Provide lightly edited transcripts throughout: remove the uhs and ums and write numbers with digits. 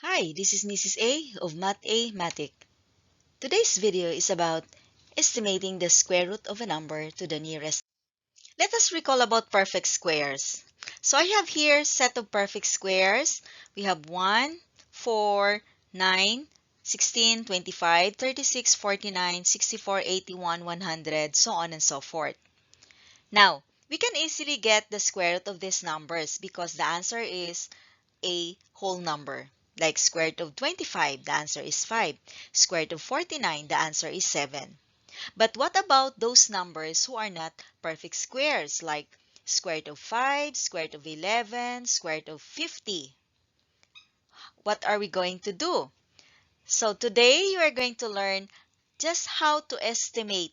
Hi, this is Mrs. A of Mathematic. Today's video is about estimating the square root of a number to the nearest. Let us recall about perfect squares. So I have here set of perfect squares. We have 1, 4, 9, 16, 25, 36, 49, 64, 81, 100, so on and so forth. Now, we can easily get the square root of these numbers because the answer is a whole number. Like square root of 25, the answer is 5. Square root of 49, the answer is 7. But what about those numbers who are not perfect squares, like square root of 5, square root of 11, square root of 50? What are we going to do? So today you are going to learn just how to estimate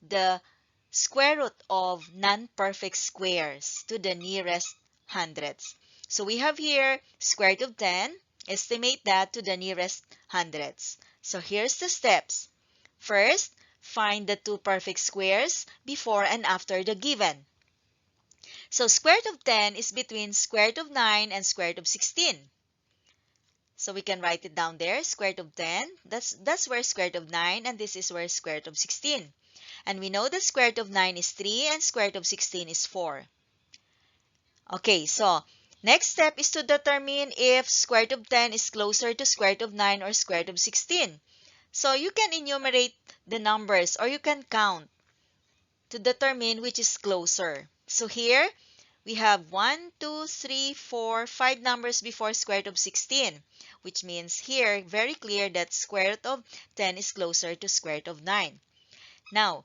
the square root of non-perfect squares to the nearest hundredths. So we have here square root of 10. Estimate that to the nearest hundredths. So here's the steps. First, find the two perfect squares before and after the given. So square root of 10 is between square root of 9 and square root of 16. So we can write it down there, square root of 10. That's where square root of 9, and this is where square root of 16. And we know that square root of 9 is 3 and square root of 16 is 4. Okay, so next step is to determine if square root of 10 is closer to square root of 9 or square root of 16. So you can enumerate the numbers or you can count to determine which is closer. So here we have 1, 2, 3, 4, 5 numbers before square root of 16, which means here very clear that square root of 10 is closer to square root of 9. Now,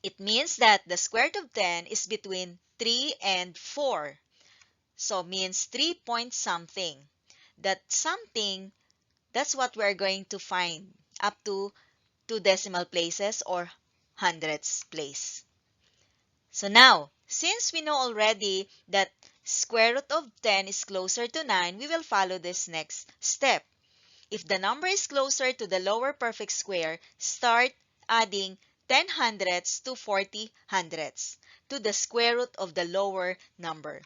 it means that the square root of 10 is between 3 and 4. So means 3 point something. That something, that's what we're going to find up to 2 decimal places or hundredths place. So now, since we know already that square root of 10 is closer to 9, we will follow this next step. If the number is closer to the lower perfect square, start adding 10 hundredths to 40 hundredths to the square root of the lower number.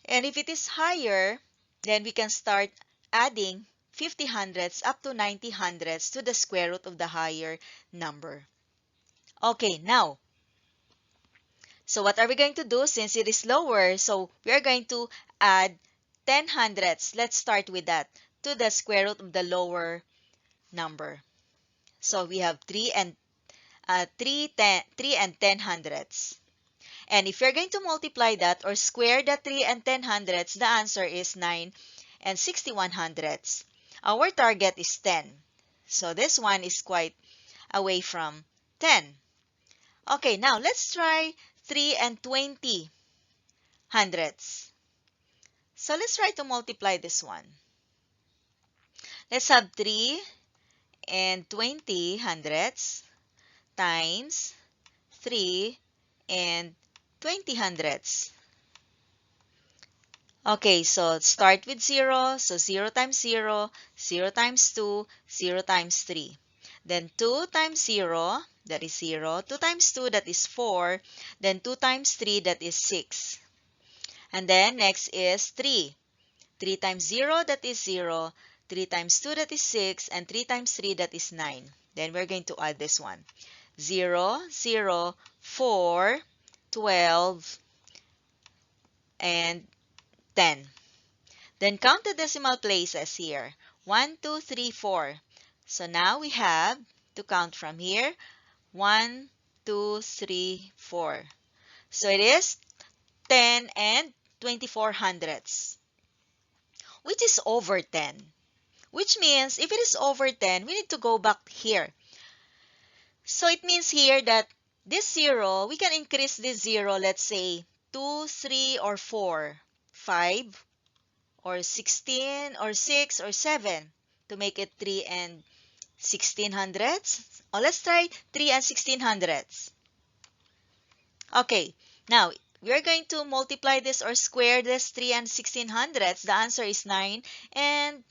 And if it is higher, then we can start adding 50 hundredths up to 90 hundredths to the square root of the higher number. Okay, now, so what are we going to do since it is lower? So we are going to add 10 hundredths. Let's start with that to the square root of the lower number. So we have 3 and 10 hundredths. And if you're going to multiply that or square the 3 and 10 hundredths, the answer is 9 and 61 hundredths. Our target is 10. So this one is quite away from 10. Okay, now let's try 3 and 20 hundredths. So let's try to multiply this one. Let's have 3 and 20 hundredths times 3 and 20 hundredths. Okay, so start with 0. So 0 times 0, 0 times 2, 0 times 3. Then 2 times 0, that is 0. 2 times 2, that is 4. Then 2 times 3, that is 6. And then next is 3. 3 times 0, that is 0. 3 times 2, that is 6. And 3 times 3, that is 9. Then we're going to add this one. 0, 0, 4, 12, and 10. Then count the decimal places here. 1, 2, 3, 4. So now we have to count from here. 1, 2, 3, 4. So it is 10 and 24 hundredths, which is over 10. Which means if it is over 10, we need to go back here. So it means here that this 0, we can increase this 0, let's say 2, 3, or 4, 5, or 16, or 6, or 7 to make it 3 and 16 hundredths. Oh, let's try 3 and 16 hundredths. Okay, now we are going to multiply this or square this 3 and 16 hundredths. The answer is 9 and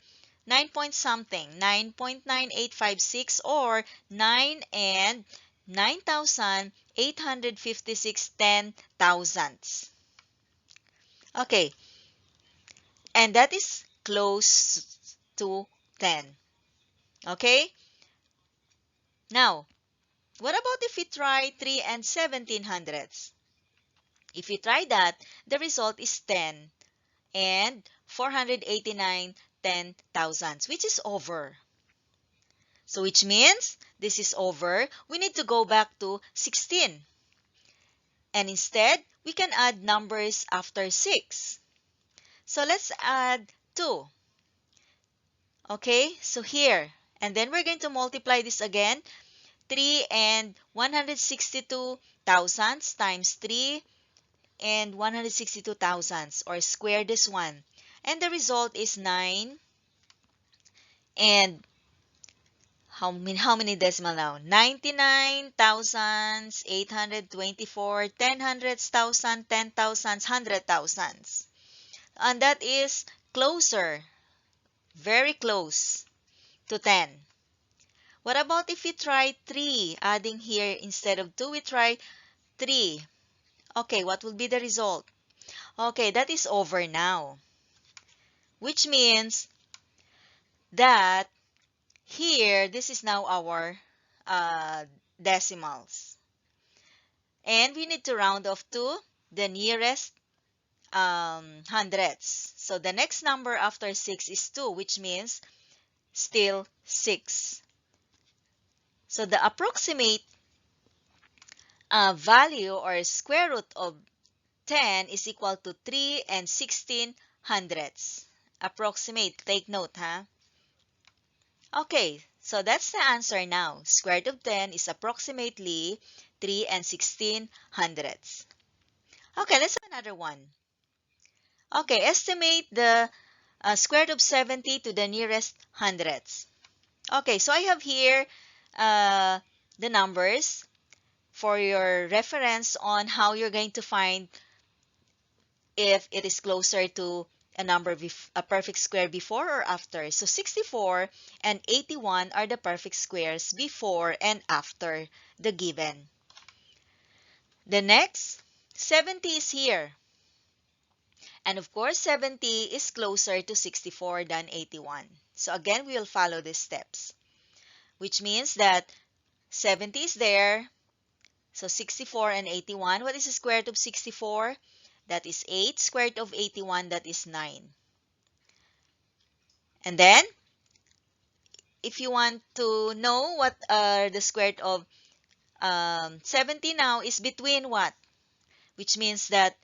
9 point something, 9.9856 or 9 and 9,856 10 thousandths. Okay, and that is close to 10. Okay? Now, what about if we try 3 and 17 hundredths? If we try that, the result is 10 and 489 10,000ths, which is over. So which means this is over. We need to go back to 16. And instead, we can add numbers after 6. So let's add 2. Okay, so here. And then we're going to multiply this again. 3 and 162 thousandths times 3 and 162 thousandths, or square this one. And the result is 9 and how many decimal now? 99 thousands, 824, 10 hundredths, thousand, 10 thousands, 100 thousands. And that is closer, very close to 10. What about if we try 3? Adding here instead of 2, we try 3. Okay, what will be the result? Okay, that is over now. Which means that here, this is now our decimals. And we need to round off to the nearest hundredths. So the next number after 6 is 2, which means still 6. So the approximate value or square root of 10 is equal to 3 and 16 hundredths. Approximate, take note, huh? Okay, so that's the answer now. Square root of 10 is approximately 3 and 16 hundredths. Okay, let's have another one. Okay, estimate the square root of 70 to the nearest hundredths. Okay, so I have here the numbers for your reference on how you're going to find if it is closer to a perfect square before or after. So 64 and 81 are the perfect squares before and after the given. The next, 70 is here. And of course, 70 is closer to 64 than 81. So again, we will follow these steps, which means that 70 is there. So 64 and 81. What is the square root of 64? That is 8. Square root of 81, that is 9. And then, if you want to know what are the square root of 70 now, is between what? Which means that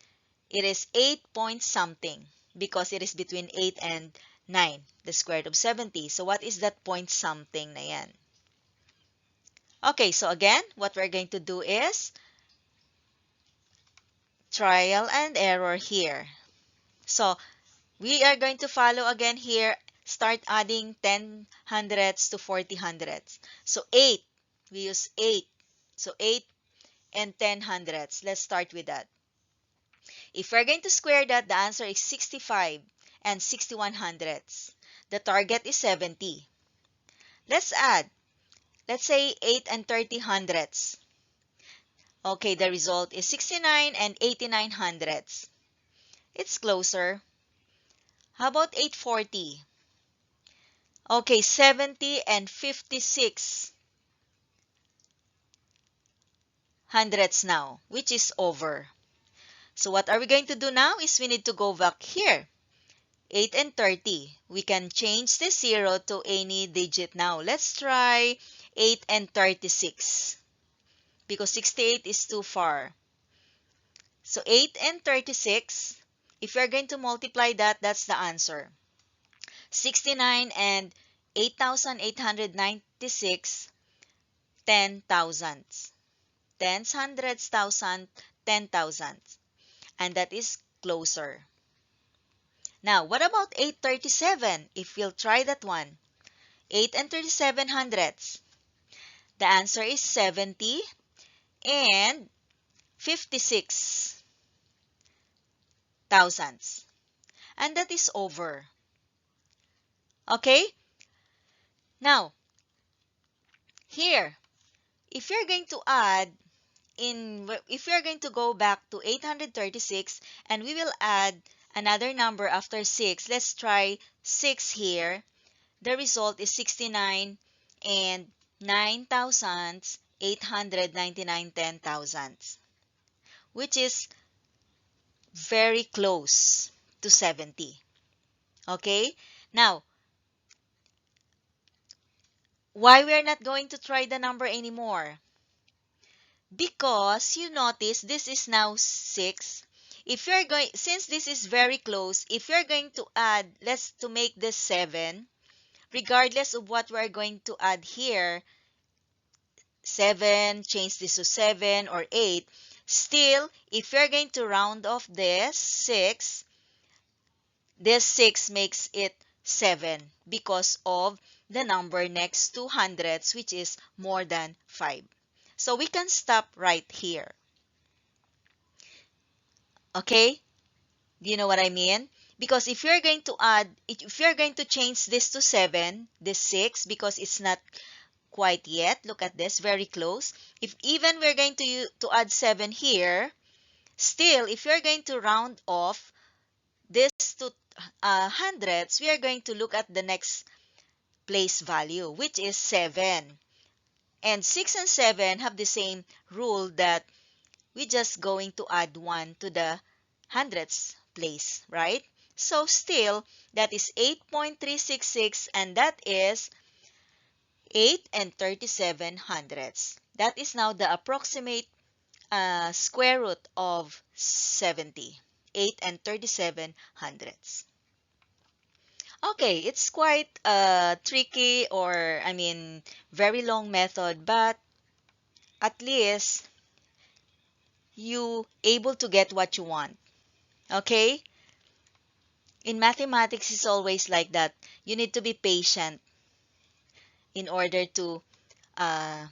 it is 8 point something because it is between 8 and 9, the square root of 70. So what is that point something na yan? Okay, so again, what we're going to do is trial and error here. So we are going to follow again here, start adding 10 hundredths to 40 hundredths. So 8, we use 8. So 8 and 10 hundredths. Let's start with that. If we're going to square that, the answer is 65 and 61 hundredths. The target is 70. Let's add. Let's say 8 and 30 hundredths. Okay, the result is 69 and 89 hundredths. It's closer. How about 840? Okay, 70 and 56 hundredths now, which is over. So what are we going to do now is we need to go back here. 8 and 30. We can change the 0 to any digit now. Let's try 8 and 36 because 68 is too far. So 8 and 36, if we're going to multiply that, that's the answer. 69 and 8,896, 10 thousandths. Tens, hundreds, thousand, 10 thousandths. And that is closer. Now, what about 837? If we'll try that one. 8 and 37 hundredths. The answer is 70 and 56 thousandths. And that is over. Okay? Now, here, if you're going to if we are going to go back to 836 and we will add another number after 6. Let's try 6 here. The result is 69 and 9 thousandths, 899 ten thousandths, which is very close to 70. Okay? Now, why we're not going to try the number anymore? Because you notice this is now 6. If you're going, since this is very close, if you're going to add, let's to make this 7, regardless of what we're going to add here, 7, change this to 7 or 8, still, if you're going to round off this 6 makes it 7 because of the number next to hundredths, which is more than 5. So we can stop right here. Okay? Do you know what I mean? Because if you're going to add, if you're going to change this to 7, this 6, because it's not quite yet, look at this, very close. If even we're going to add 7 here, still, if you're going to round off this to hundredths, we are going to look at the next place value, which is 7. And 6 and 7 have the same rule that we're just going to add 1 to the hundredths place, right? So still, that is 8.366, and that is 8 and 37 hundredths. That is now the approximate square root of 70. 8 and 37 hundredths. Okay, it's quite tricky, or I mean very long method, but at least you able to get what you want. Okay? In mathematics, it's always like that. You need to be patient in order to uh,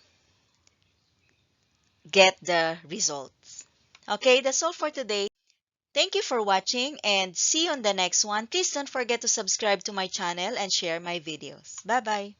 get the results. Okay, that's all for today. Thank you for watching and see you on the next one. Please don't forget to subscribe to my channel and share my videos. Bye-bye.